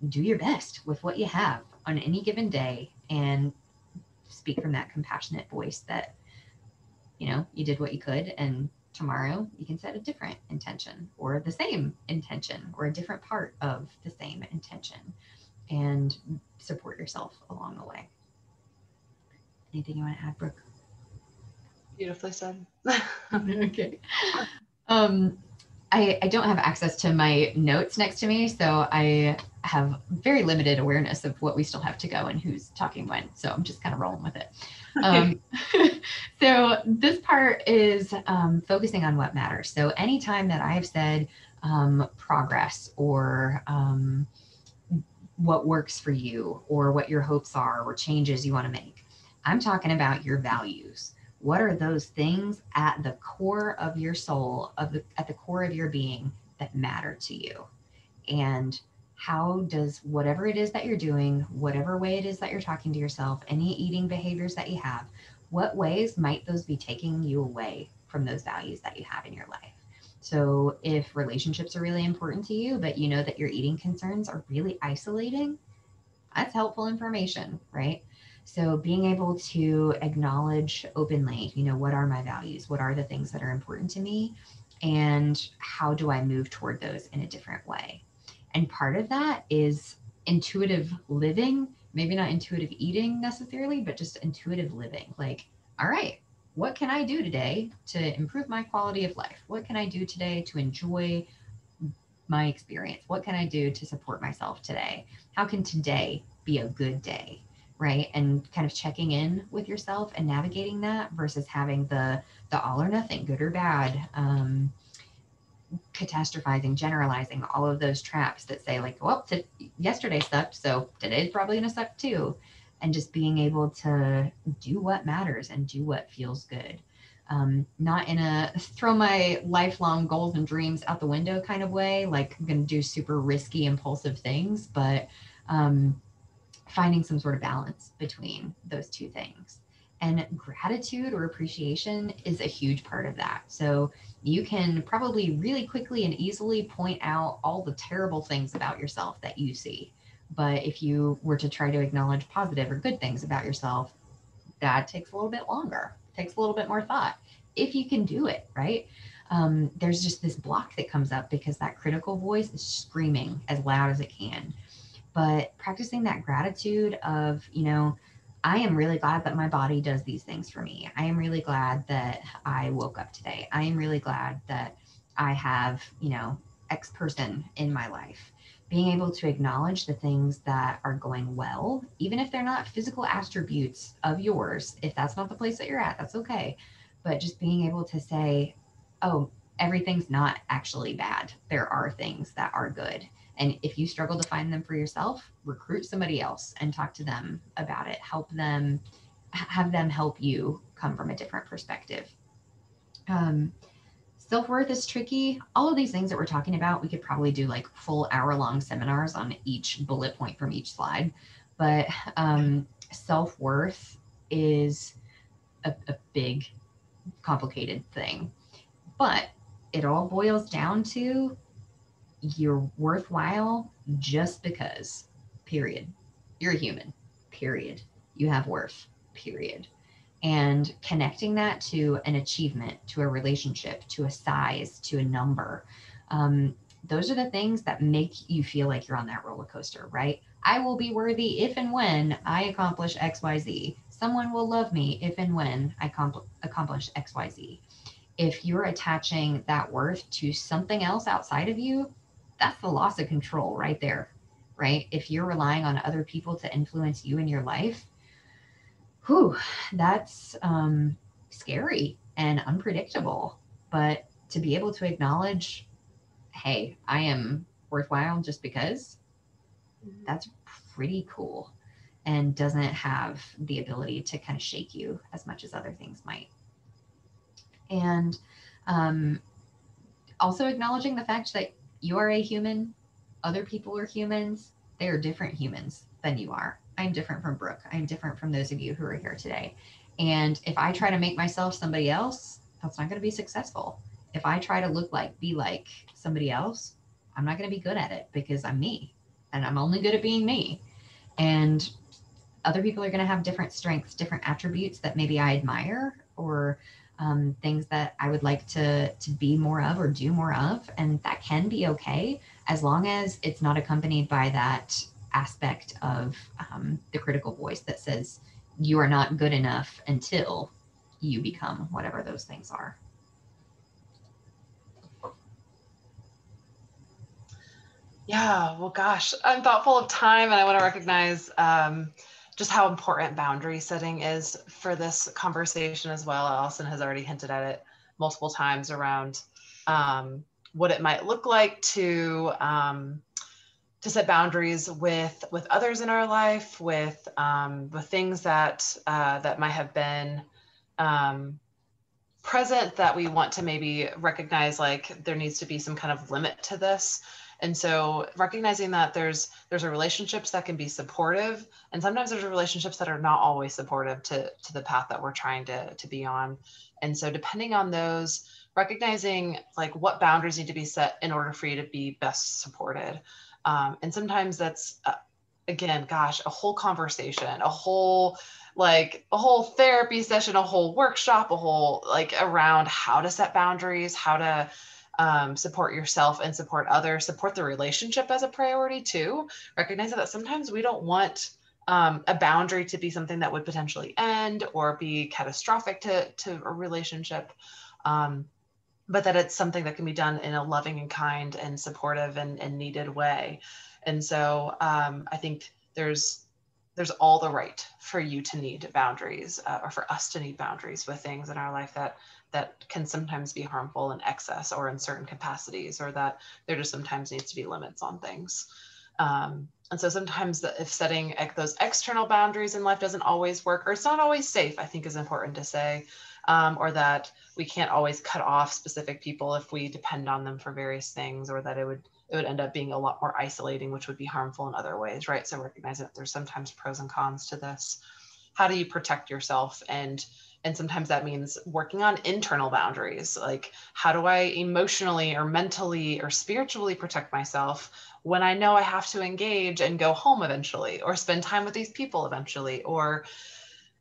do your best with what you have on any given day, and speak from that compassionate voice that, you did what you could, and tomorrow you can set a different intention, or the same intention, or a different part of the same intention, and support yourself along the way. Anything you want to add, Brooke? Beautifully said. Okay. Um, I don't have access to my notes next to me, so I have very limited awareness of what we still have to go and who's talking when. So I'm just kind of rolling with it. Um, so this part is focusing on what matters. So anytime that I have said progress, or what works for you, or what your hopes are, or changes you want to make, I'm talking about your values. What are those things at the core of your soul, at the core of your being, that matter to you? And how does whatever it is that you're doing, whatever way it is that you're talking to yourself, any eating behaviors that you have, what ways might those be taking you away from those values that you have in your life? So if relationships are really important to you, but you know that your eating concerns are really isolating, that's helpful information, right? So being able to acknowledge openly, what are my values? What are the things that are important to me? And how do I move toward those in a different way? And part of that is intuitive living, maybe not intuitive eating necessarily, but just intuitive living. Like, all right, what can I do today to improve my quality of life? What can I do today to enjoy my experience? What can I do to support myself today? How can today be a good day? Right. And kind of checking in with yourself and navigating that, versus having the all or nothing, good or bad, catastrophizing, generalizing, all of those traps that say, like, well, yesterday sucked, so today's probably going to suck too. And just being able to do what matters and do what feels good. Not in a throw my lifelong goals and dreams out the window kind of way, like I'm going to do super risky, impulsive things, but um, finding some sort of balance between those two things. And gratitude or appreciation is a huge part of that. So you can probably really quickly and easily point out all the terrible things about yourself that you see. But if you were to try to acknowledge positive or good things about yourself, that takes a little bit longer, takes a little bit more thought, if you can do it, right? There's just this block that comes up because that critical voice is screaming as loud as it can. But practicing that gratitude of, I am really glad that my body does these things for me. I am really glad that I woke up today. I am really glad that I have, X person in my life. Being able to acknowledge the things that are going well, even if they're not physical attributes of yours. If that's not the place that you're at, that's okay. But just being able to say, oh, everything's not actually bad. There are things that are good. And if you struggle to find them for yourself, recruit somebody else and talk to them about it. Help them, have them help you come from a different perspective. Um, Self worth is tricky. All of these things that we're talking about, we could probably do like full hour-long seminars on each bullet point from each slide. But self worth is a big, complicated thing. But it all boils down to you're worthwhile just because, period. You're a human, period. You have worth, period. And connecting that to an achievement, to a relationship, to a size, to a number. Those are the things that make you feel like you're on that roller coaster, right? I will be worthy if and when I accomplish XYZ. Someone will love me if and when I accomplish XYZ. If you're attaching that worth to something else outside of you, that's the loss of control right there, right? If you're relying on other people to influence you in your life, whew, that's scary and unpredictable. But to be able to acknowledge, hey, I am worthwhile just because, that's pretty cool and doesn't have the ability to kind of shake you as much as other things might. And um, also acknowledging the fact that you are a human, other people are humans, they are different humans than you are. I'm different from Brooke. I'm different from those of you who are here today. And if I try to make myself somebody else, that's not going to be successful. If I try to look like, be like somebody else, I'm not going to be good at it because I'm me and I'm only good at being me. And other people are going to have different strengths, different attributes that maybe I admire or things that I would like to be more of or do more of. And that can be okay as long as it's not accompanied by that aspect of the critical voice that says you are not good enough until you become whatever those things are. Yeah, well, gosh, I'm thoughtful of time, and I want to recognize just how important boundary setting is for this conversation as well. Allison has already hinted at it multiple times around what it might look like to set boundaries with others in our life, with things that that might have been present that we want to maybe recognize, like there needs to be some kind of limit to this. And so recognizing that there's relationships that can be supportive, and sometimes there's relationships that are not always supportive to the path that we're trying to be on. And so depending on those, recognizing like what boundaries need to be set in order for you to be best supported. And sometimes that's, again, gosh, a whole conversation, a whole therapy session, a whole workshop, a whole like around how to set boundaries, how to support yourself and support others, support the relationship as a priority too. Recognizing that sometimes we don't want a boundary to be something that would potentially end or be catastrophic to a relationship. But that it's something that can be done in a loving and kind and supportive and needed way. And so I think there's all the right for you to need boundaries or for us to need boundaries with things in our life that can sometimes be harmful in excess or in certain capacities, or that there just sometimes needs to be limits on things. And so sometimes if setting those external boundaries in life doesn't always work, or it's not always safe, I think is important to say, or that we can't always cut off specific people if we depend on them for various things, or that it would end up being a lot more isolating, which would be harmful in other ways, right? So recognizing that there's sometimes pros and cons to this. How do you protect yourself? And sometimes that means working on internal boundaries. Like, how do I emotionally or mentally or spiritually protect myself when I know I have to engage and go home eventually, or spend time with these people eventually, or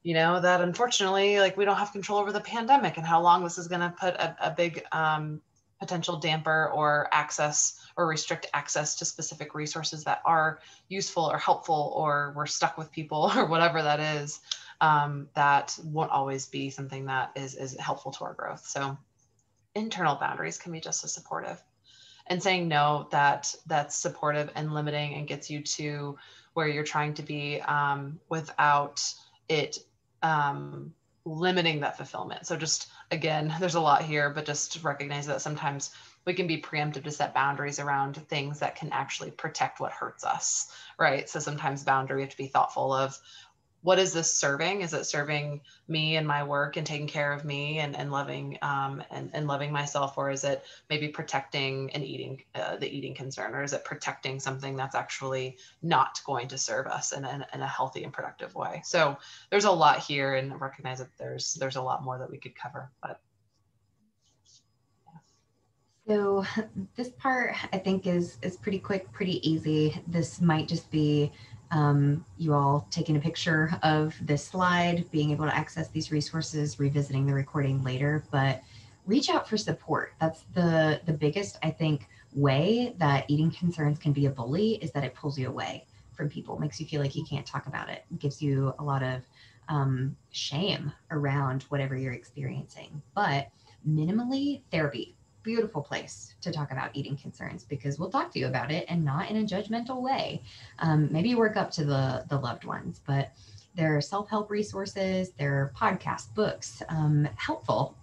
that unfortunately, like, we don't have control over the pandemic and how long this is going to put a big potential damper or access or restrict access to specific resources that are useful or helpful, or we're stuck with people or whatever that is, that won't always be something that is helpful to our growth. So internal boundaries can be just as supportive. and saying no that's supportive and limiting and gets you to where you're trying to be, without it, um, limiting that fulfillment. So just again, there's a lot here, but just recognize that sometimes we can be preemptive to set boundaries around things that can actually protect what hurts us, right? So sometimes boundary, we have to be thoughtful of, what is this serving? Is it serving me and my work and taking care of me, and loving, and loving myself, or is it maybe protecting and eating, the eating concern, or is it protecting something that's actually not going to serve us in a healthy and productive way? So there's a lot here, and recognize that there's a lot more that we could cover, but So this part I think is pretty quick, pretty easy. This might just be you all taking a picture of this slide, being able to access these resources, revisiting the recording later, but reach out for support. That's the biggest, I think, way that eating concerns can be a bully, is that it pulls you away from people, makes you feel like you can't talk about it, gives you a lot of shame around whatever you're experiencing. But minimally, therapy, beautiful place to talk about eating concerns, because we'll talk to you about it and not in a judgmental way. Maybe you work up to the loved ones, but there are self-help resources, there are podcasts, books, helpful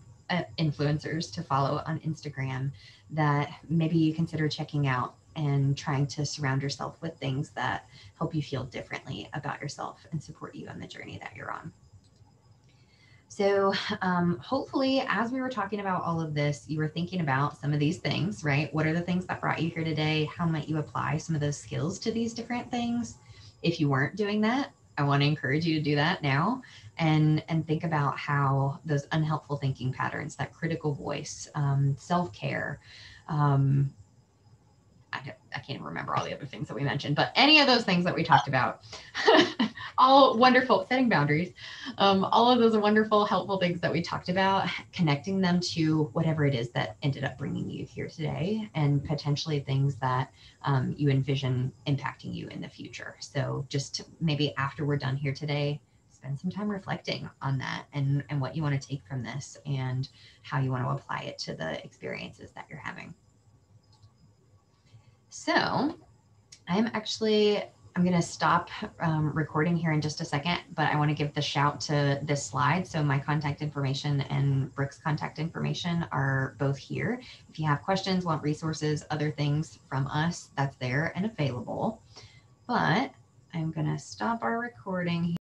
influencers to follow on Instagram that maybe you consider checking out, and trying to surround yourself with things that help you feel differently about yourself and support you on the journey that you're on. So, hopefully, as we were talking about all of this, you were thinking about some of these things, right? What are the things that brought you here today? How might you apply some of those skills to these different things? If you weren't doing that, I want to encourage you to do that now, and think about how those unhelpful thinking patterns, that critical voice, self care, um, I can't remember all the other things that we mentioned, but any of those things that we talked about, all wonderful, setting boundaries, all of those wonderful, helpful things that we talked about, connecting them to whatever it is that ended up bringing you here today, and potentially things that you envision impacting you in the future. So just maybe after we're done here today, spend some time reflecting on that, and what you want to take from this, and how you want to apply it to the experiences that you're having. So I'm going to stop recording here in just a second, but I want to give the shout to this slide. So my contact information and Brooke's contact information are both here. If you have questions, want resources, other things from us, that's there and available. But I'm going to stop our recording